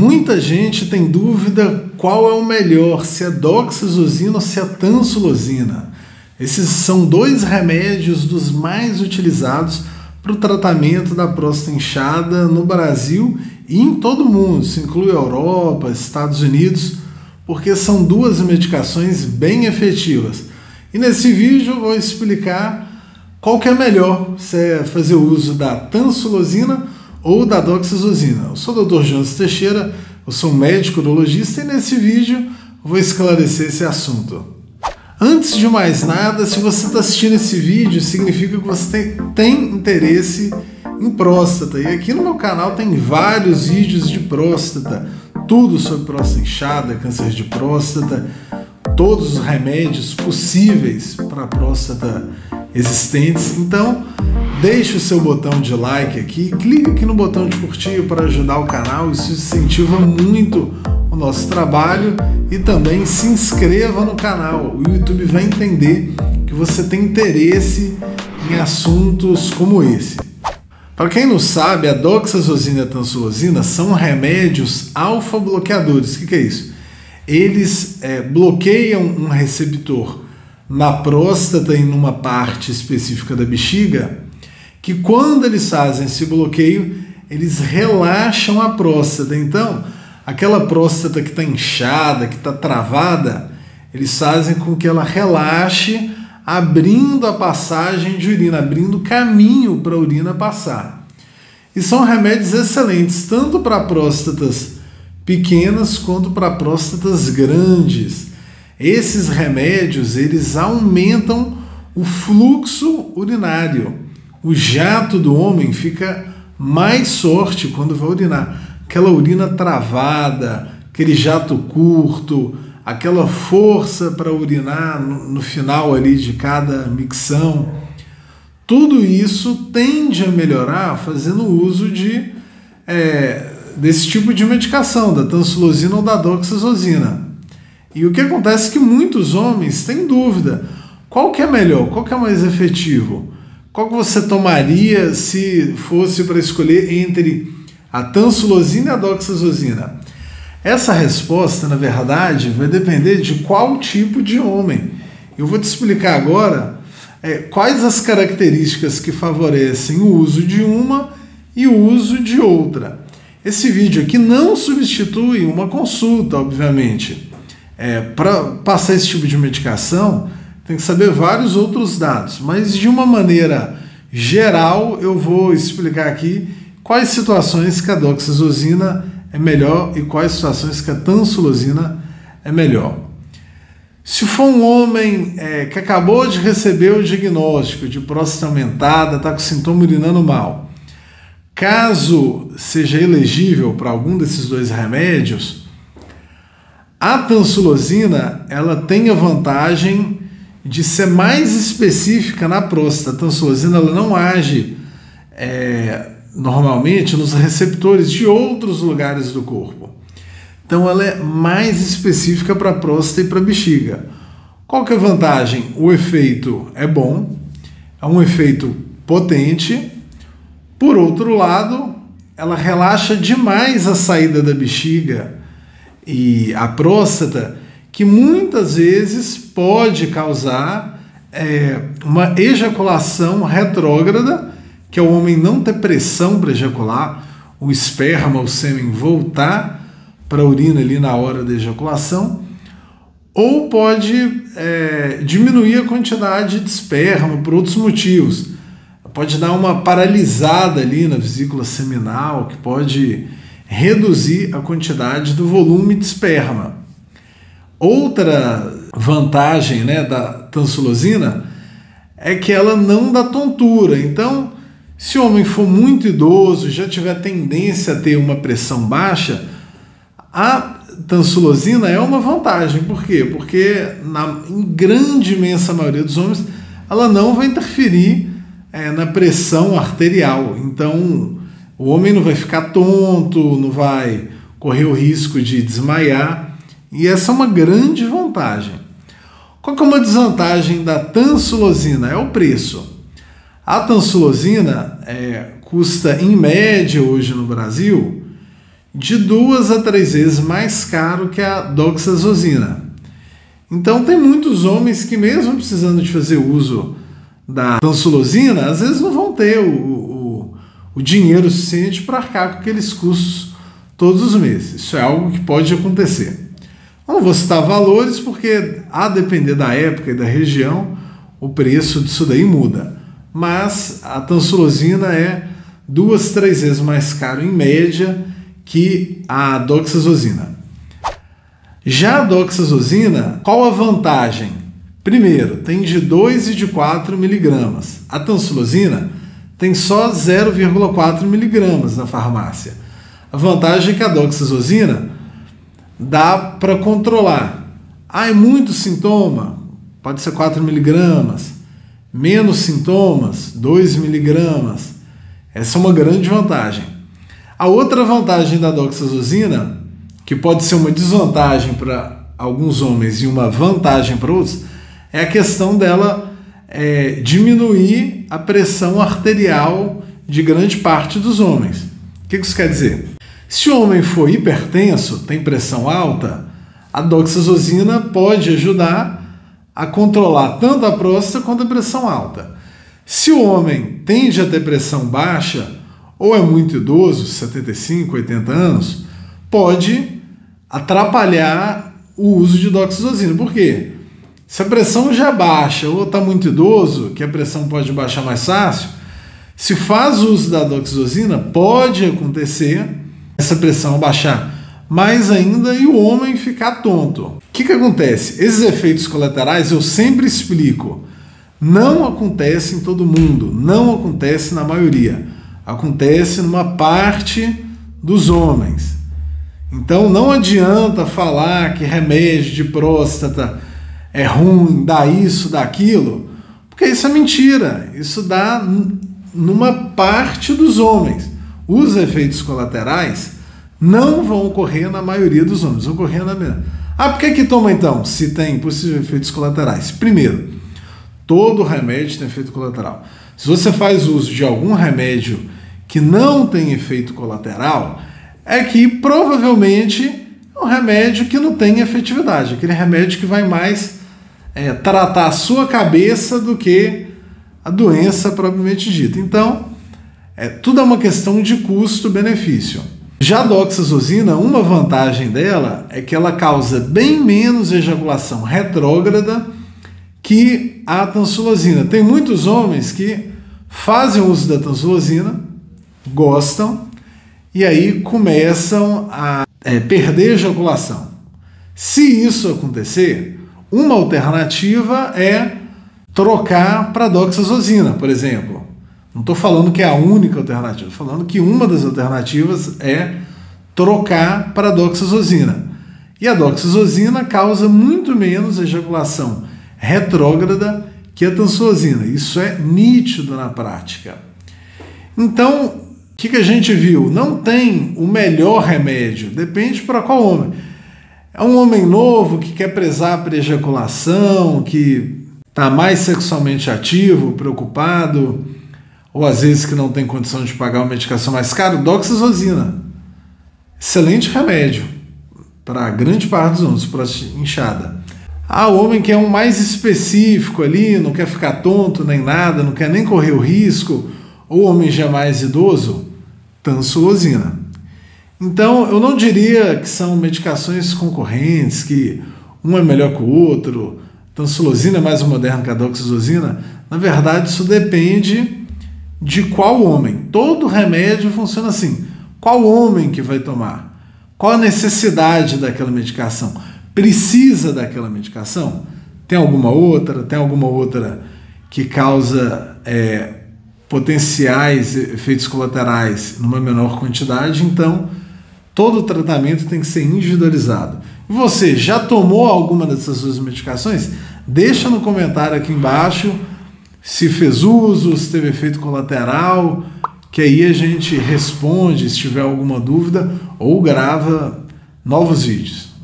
Muita gente tem dúvida qual é o melhor, se é doxazosina ou se é tansulosina. Esses são dois remédios dos mais utilizados para o tratamento da próstata inchada no Brasil e em todo o mundo. Isso inclui Europa, Estados Unidos, porque são duas medicações bem efetivas. E nesse vídeo eu vou explicar qual que é melhor, se é fazer uso da tansulosina ou da doxazosina. Eu sou o Dr. Jonas Teixeira, eu sou um médico urologista e nesse vídeo eu vou esclarecer esse assunto. Antes de mais nada, se você está assistindo esse vídeo, significa que você tem interesse em próstata. E aqui no meu canal tem vários vídeos de próstata, tudo sobre próstata inchada, câncer de próstata, todos os remédios possíveis para a próstata existentes. Então, deixe o seu botão de like aqui, clique aqui no botão de curtir para ajudar o canal, isso incentiva muito o nosso trabalho, e também se inscreva no canal. O YouTube vai entender que você tem interesse em assuntos como esse. Para quem não sabe, a doxazosina e a tansulosina são remédios alfa-bloqueadores. O que é isso? Eles bloqueiam um receptor na próstata e numa parte específica da bexiga, que quando eles fazem esse bloqueio, eles relaxam a próstata. Então, aquela próstata que está inchada, que está travada, eles fazem com que ela relaxe, abrindo a passagem de urina, abrindo caminho para a urina passar. E são remédios excelentes, tanto para próstatas pequenas quanto para próstatas grandes. Esses remédios, eles aumentam o fluxo urinário. O jato do homem fica mais forte quando vai urinar. Aquela urina travada, aquele jato curto, aquela força para urinar no final ali de cada micção. Tudo isso tende a melhorar fazendo uso desse tipo de medicação, da tansulosina ou da doxazosina. E o que acontece é que muitos homens têm dúvida. Qual que é melhor? Qual que é mais efetivo? Qual que você tomaria se fosse para escolher entre a tansulosina e a doxazosina? Essa resposta, na verdade, vai depender de qual tipo de homem. Eu vou te explicar agora quais as características que favorecem o uso de uma e o uso de outra. Esse vídeo aqui não substitui uma consulta, obviamente. Para passar esse tipo de medicação, tem que saber vários outros dados, mas de uma maneira geral eu vou explicar aqui quais situações que a doxazosina é melhor e quais situações que a tansulosina é melhor. Se for um homem que acabou de receber o diagnóstico de próstata aumentada, está com sintoma urinando mal, caso seja elegível para algum desses dois remédios, a tansulosina ela tem a vantagem de ser mais específica na próstata. A tansulosina ela não age normalmente nos receptores de outros lugares do corpo. Então ela é mais específica para a próstata e para a bexiga. Qual que é a vantagem? O efeito é bom, é um efeito potente. Por outro lado, ela relaxa demais a saída da bexiga e a próstata, que muitas vezes pode causar uma ejaculação retrógrada, que é o homem não ter pressão para ejacular, o esperma, o sêmen voltar para a urina ali na hora da ejaculação, ou pode diminuir a quantidade de esperma por outros motivos. Pode dar uma paralisada ali na vesícula seminal, que pode reduzir a quantidade do volume de esperma. Outra vantagem da tansulosina é que ela não dá tontura. Então, se o homem for muito idoso, já tiver tendência a ter uma pressão baixa, a tansulosina é uma vantagem. Por quê? Porque em grande, imensa maioria dos homens, ela não vai interferir na pressão arterial. Então, o homem não vai ficar tonto, não vai correr o risco de desmaiar. E essa é uma grande vantagem. Qual que é uma desvantagem da tansulosina? É o preço. A tansulosina custa, em média, hoje no Brasil, de 2 a 3 vezes mais caro que a doxazosina. Então tem muitos homens que, mesmo precisando de fazer uso da tansulosina, às vezes não vão ter o dinheiro suficiente para arcar com aqueles custos todos os meses. Isso é algo que pode acontecer. Não vou citar valores porque, a depender da época e da região, o preço disso daí muda. Mas a tansulosina é 2, 3 vezes mais caro em média que a doxazosina. Já a doxazosina, qual a vantagem? Primeiro, tem de 2 e de 4 miligramas. A tansulosina tem só 0,4 miligramas na farmácia. A vantagem é que a doxazosina dá para controlar. É muito sintoma? Pode ser 4 miligramas. Menos sintomas, 2 miligramas. Essa é uma grande vantagem. A outra vantagem da doxazosina, que pode ser uma desvantagem para alguns homens e uma vantagem para outros, é a questão dela diminuir a pressão arterial de grande parte dos homens. O que isso quer dizer? Se o homem for hipertenso, tem pressão alta, a doxazosina pode ajudar a controlar tanto a próstata quanto a pressão alta. Se o homem tende a ter pressão baixa, ou é muito idoso, 75, 80 anos, pode atrapalhar o uso de doxazosina. Por quê? Se a pressão já baixa ou está muito idoso, que a pressão pode baixar mais fácil, se faz uso da doxazosina, pode acontecer essa pressão baixar mais ainda e o homem ficar tonto. O que acontece? Esses efeitos colaterais eu sempre explico. Não acontece em todo mundo, não acontece na maioria. Acontece numa parte dos homens. Então não adianta falar que remédio de próstata é ruim, dá isso, dá aquilo, porque isso é mentira. Isso dá numa parte dos homens. Os efeitos colaterais não vão ocorrer na maioria dos homens, vão ocorrer na menor. Por que toma então, se tem possíveis efeitos colaterais? Primeiro, todo remédio tem efeito colateral. Se você faz uso de algum remédio que não tem efeito colateral, é que provavelmente é um remédio que não tem efetividade, aquele remédio que vai mais tratar a sua cabeça do que a doença propriamente dita. Então, tudo é uma questão de custo-benefício. Já a doxazosina, uma vantagem dela é que ela causa bem menos ejaculação retrógrada que a tansulosina. Tem muitos homens que fazem uso da tansulosina, gostam, e aí começam a perder ejaculação. Se isso acontecer, uma alternativa é trocar para doxazosina, por exemplo. Não estou falando que é a única alternativa, estou falando que uma das alternativas é trocar para doxazosina. E a doxazosina causa muito menos ejaculação retrógrada que a tansulosina. Isso é nítido na prática. Então, o que a gente viu? Não tem o melhor remédio, depende para qual homem. É um homem novo que quer prezar por ejaculação, que está mais sexualmente ativo, preocupado, ou às vezes que não tem condição de pagar uma medicação mais cara, doxazosina. Excelente remédio para grande parte dos homens, para inchada. O homem que é um mais específico ali, não quer ficar tonto nem nada, não quer nem correr o risco, ou homem já mais idoso, tansulosina. Então, eu não diria que são medicações concorrentes, que um é melhor que o outro, tansulosina é mais moderna que a doxazosina. Na verdade, isso depende de qual homem. Todo remédio funciona assim. Qual homem que vai tomar? Qual a necessidade daquela medicação? Precisa daquela medicação? Tem alguma outra? Tem alguma outra que causa potenciais efeitos colaterais numa menor quantidade? Então, todo o tratamento tem que ser individualizado. E você já tomou alguma dessas duas medicações? Deixa no comentário aqui embaixo se fez uso, se teve efeito colateral, que aí a gente responde se tiver alguma dúvida ou grava novos vídeos.